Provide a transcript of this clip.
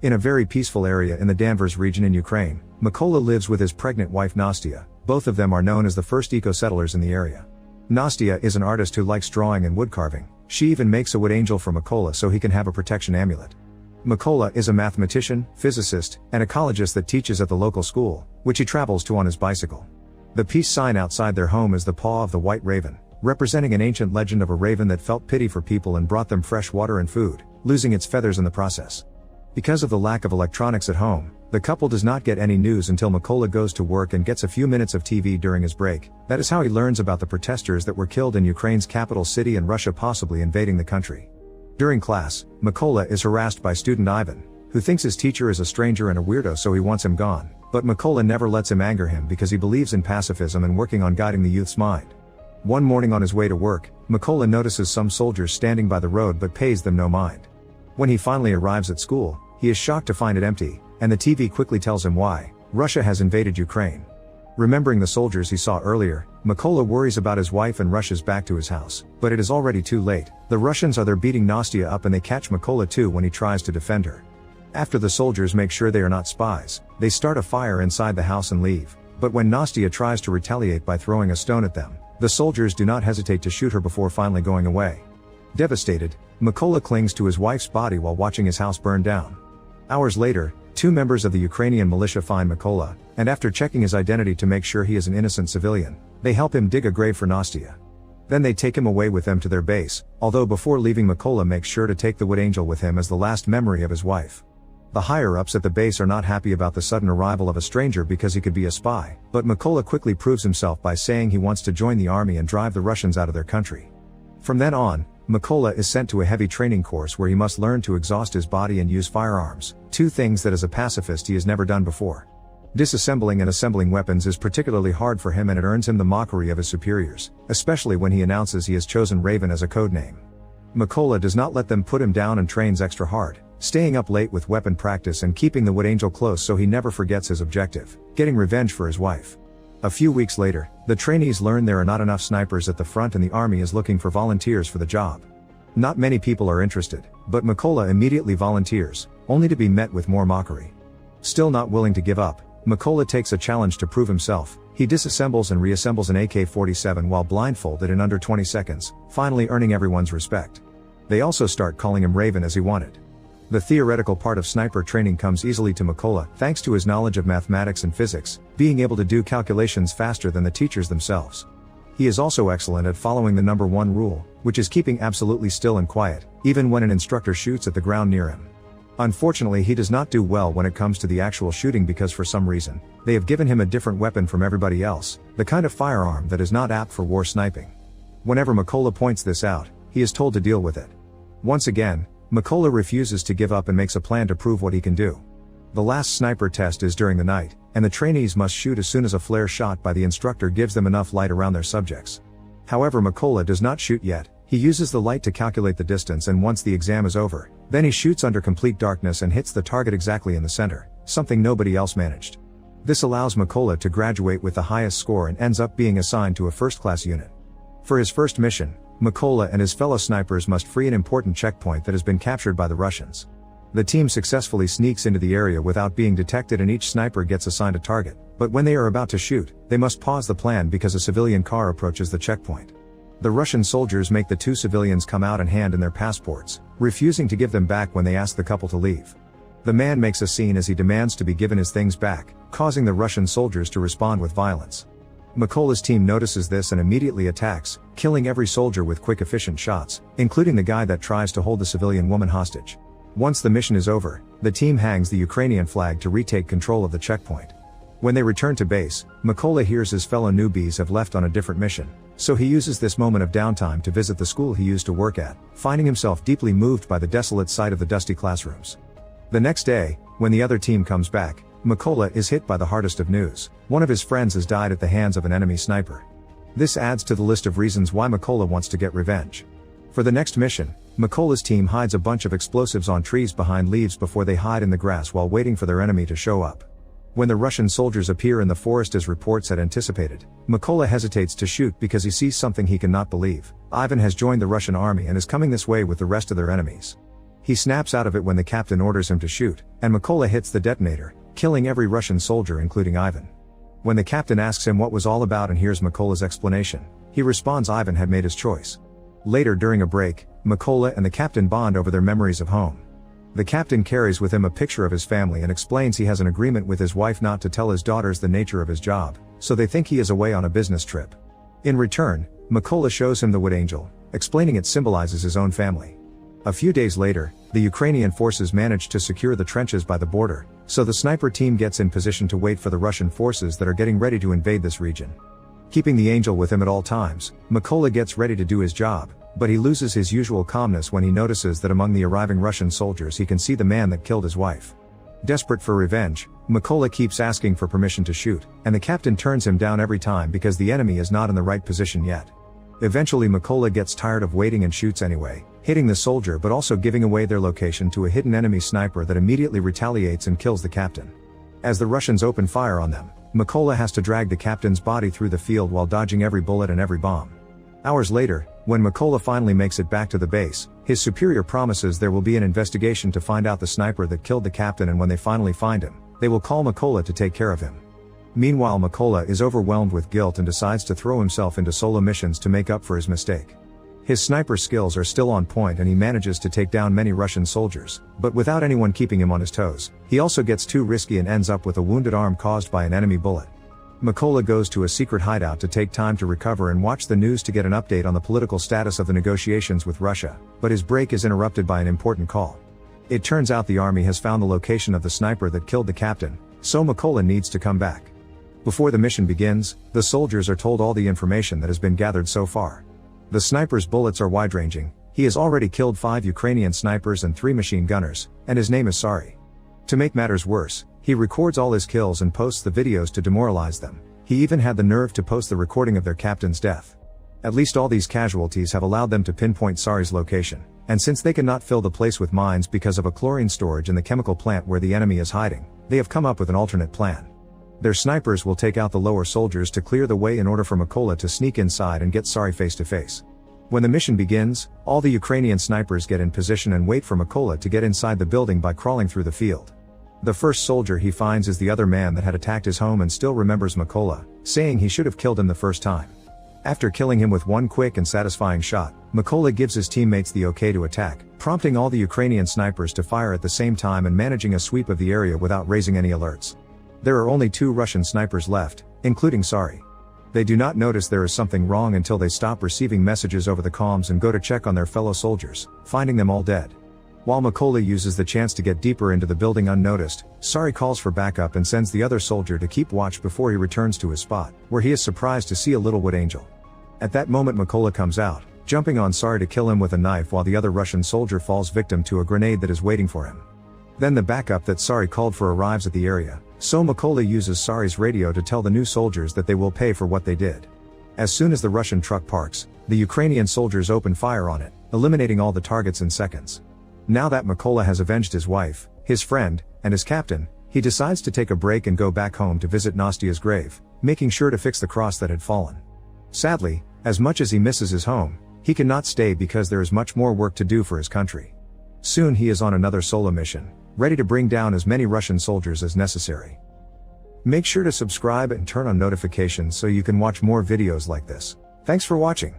In a very peaceful area in the Danvers region in Ukraine, Mykola lives with his pregnant wife Nastya. Both of them are known as the first eco-settlers in the area. Nastya is an artist who likes drawing and wood carving. She even makes a wood angel for Mykola so he can have a protection amulet. Mykola is a mathematician, physicist, and ecologist that teaches at the local school, which he travels to on his bicycle. The peace sign outside their home is the paw of the white raven, representing an ancient legend of a raven that felt pity for people and brought them fresh water and food, losing its feathers in the process. Because of the lack of electronics at home, the couple does not get any news until Mykola goes to work and gets a few minutes of TV during his break. That is how he learns about the protesters that were killed in Ukraine's capital city and Russia possibly invading the country. During class, Mykola is harassed by student Ivan, who thinks his teacher is a stranger and a weirdo so he wants him gone, but Mykola never lets him anger him because he believes in pacifism and working on guiding the youth's mind. One morning on his way to work, Mykola notices some soldiers standing by the road but pays them no mind. When he finally arrives at school, he is shocked to find it empty, and the TV quickly tells him why: Russia has invaded Ukraine. Remembering the soldiers he saw earlier, Mykola worries about his wife and rushes back to his house, but it is already too late. The Russians are there beating Nastya up and they catch Mykola too when he tries to defend her. After the soldiers make sure they are not spies, they start a fire inside the house and leave, but when Nastya tries to retaliate by throwing a stone at them, the soldiers do not hesitate to shoot her before finally going away. Devastated, Mykola clings to his wife's body while watching his house burn down. Hours later, two members of the Ukrainian militia find Mykola, and after checking his identity to make sure he is an innocent civilian, they help him dig a grave for Nastya. Then they take him away with them to their base, although before leaving Mykola makes sure to take the wood angel with him as the last memory of his wife. The higher-ups at the base are not happy about the sudden arrival of a stranger because he could be a spy, but Mykola quickly proves himself by saying he wants to join the army and drive the Russians out of their country. From then on, Mykola is sent to a heavy training course where he must learn to exhaust his body and use firearms, two things that as a pacifist he has never done before. Disassembling and assembling weapons is particularly hard for him and it earns him the mockery of his superiors, especially when he announces he has chosen Raven as a code name. Mykola does not let them put him down and trains extra hard, staying up late with weapon practice and keeping the wood angel close so he never forgets his objective, getting revenge for his wife. A few weeks later, the trainees learn there are not enough snipers at the front and the army is looking for volunteers for the job. Not many people are interested, but Mykola immediately volunteers, only to be met with more mockery. Still not willing to give up, Mykola takes a challenge to prove himself. He disassembles and reassembles an AK-47 while blindfolded in under 20 seconds, finally earning everyone's respect. They also start calling him Raven as he wanted. The theoretical part of sniper training comes easily to Mykola thanks to his knowledge of mathematics and physics, being able to do calculations faster than the teachers themselves. He is also excellent at following the number one rule, which is keeping absolutely still and quiet, even when an instructor shoots at the ground near him. Unfortunately, he does not do well when it comes to the actual shooting because for some reason, they have given him a different weapon from everybody else, the kind of firearm that is not apt for war sniping. Whenever Mykola points this out, he is told to deal with it. Once again, Mykola refuses to give up and makes a plan to prove what he can do. The last sniper test is during the night, and the trainees must shoot as soon as a flare shot by the instructor gives them enough light around their subjects. However, Mykola does not shoot yet. He uses the light to calculate the distance and once the exam is over, then he shoots under complete darkness and hits the target exactly in the center, something nobody else managed. This allows Mykola to graduate with the highest score and ends up being assigned to a first-class unit. For his first mission, Mykola and his fellow snipers must free an important checkpoint that has been captured by the Russians. The team successfully sneaks into the area without being detected and each sniper gets assigned a target, but when they are about to shoot, they must pause the plan because a civilian car approaches the checkpoint. The Russian soldiers make the two civilians come out and hand in their passports, refusing to give them back when they ask the couple to leave. The man makes a scene as he demands to be given his things back, causing the Russian soldiers to respond with violence. Mykola's team notices this and immediately attacks, killing every soldier with quick efficient shots, including the guy that tries to hold the civilian woman hostage. Once the mission is over, the team hangs the Ukrainian flag to retake control of the checkpoint. When they return to base, Mykola hears his fellow newbies have left on a different mission, so he uses this moment of downtime to visit the school he used to work at, finding himself deeply moved by the desolate sight of the dusty classrooms. The next day, when the other team comes back, Mykola is hit by the hardest of news. One of his friends has died at the hands of an enemy sniper. This adds to the list of reasons why Mykola wants to get revenge. For the next mission, Mykola's team hides a bunch of explosives on trees behind leaves before they hide in the grass while waiting for their enemy to show up. When the Russian soldiers appear in the forest as reports had anticipated, Mykola hesitates to shoot because he sees something he cannot believe. Ivan has joined the Russian army and is coming this way with the rest of their enemies. He snaps out of it when the captain orders him to shoot, and Mykola hits the detonator, killing every Russian soldier including Ivan. When the captain asks him what was all about and hears Mykola's explanation, he responds Ivan had made his choice. Later during a break, Mykola and the captain bond over their memories of home. The captain carries with him a picture of his family and explains he has an agreement with his wife not to tell his daughters the nature of his job, so they think he is away on a business trip. In return, Mykola shows him the wood angel, explaining it symbolizes his own family. A few days later, the Ukrainian forces manage to secure the trenches by the border, so the sniper team gets in position to wait for the Russian forces that are getting ready to invade this region. Keeping the angel with him at all times, Mykola gets ready to do his job, but he loses his usual calmness when he notices that among the arriving Russian soldiers he can see the man that killed his wife. Desperate for revenge, Mykola keeps asking for permission to shoot, and the captain turns him down every time because the enemy is not in the right position yet. Eventually Mykola gets tired of waiting and shoots anyway, hitting the soldier but also giving away their location to a hidden enemy sniper that immediately retaliates and kills the captain. As the Russians open fire on them, Mykola has to drag the captain's body through the field while dodging every bullet and every bomb. Hours later, when Mykola finally makes it back to the base, his superior promises there will be an investigation to find out the sniper that killed the captain, and when they finally find him, they will call Mykola to take care of him. Meanwhile, Mykola is overwhelmed with guilt and decides to throw himself into solo missions to make up for his mistake. His sniper skills are still on point and he manages to take down many Russian soldiers, but without anyone keeping him on his toes. He also gets too risky and ends up with a wounded arm caused by an enemy bullet. Mykola goes to a secret hideout to take time to recover and watch the news to get an update on the political status of the negotiations with Russia, but his break is interrupted by an important call. It turns out the army has found the location of the sniper that killed the captain, so Mykola needs to come back. Before the mission begins, the soldiers are told all the information that has been gathered so far. The sniper's bullets are wide-ranging, he has already killed 5 Ukrainian snipers and 3 machine gunners, and his name is Sari. To make matters worse, he records all his kills and posts the videos to demoralize them. He even had the nerve to post the recording of their captain's death. At least all these casualties have allowed them to pinpoint Sari's location, and since they cannot fill the place with mines because of a chlorine storage in the chemical plant where the enemy is hiding, they have come up with an alternate plan. Their snipers will take out the lower soldiers to clear the way in order for Mykola to sneak inside and get Sari face to face. When the mission begins, all the Ukrainian snipers get in position and wait for Mykola to get inside the building by crawling through the field. The first soldier he finds is the other man that had attacked his home and still remembers Mykola, saying he should have killed him the first time. After killing him with one quick and satisfying shot, Mykola gives his teammates the okay to attack, prompting all the Ukrainian snipers to fire at the same time and managing a sweep of the area without raising any alerts. There are only 2 Russian snipers left, including Sari. They do not notice there is something wrong until they stop receiving messages over the comms and go to check on their fellow soldiers, finding them all dead. While Mykola uses the chance to get deeper into the building unnoticed, Sari calls for backup and sends the other soldier to keep watch before he returns to his spot, where he is surprised to see a little wood angel. At that moment Mykola comes out, jumping on Sari to kill him with a knife while the other Russian soldier falls victim to a grenade that is waiting for him. Then the backup that Sari called for arrives at the area, so Mykola uses Sari's radio to tell the new soldiers that they will pay for what they did. As soon as the Russian truck parks, the Ukrainian soldiers open fire on it, eliminating all the targets in seconds. Now that Mykola has avenged his wife, his friend, and his captain, he decides to take a break and go back home to visit Nastia's grave, making sure to fix the cross that had fallen. Sadly, as much as he misses his home, he cannot stay because there is much more work to do for his country. Soon he is on another solo mission, ready to bring down as many Russian soldiers as necessary. Make sure to subscribe and turn on notifications so you can watch more videos like this. Thanks for watching.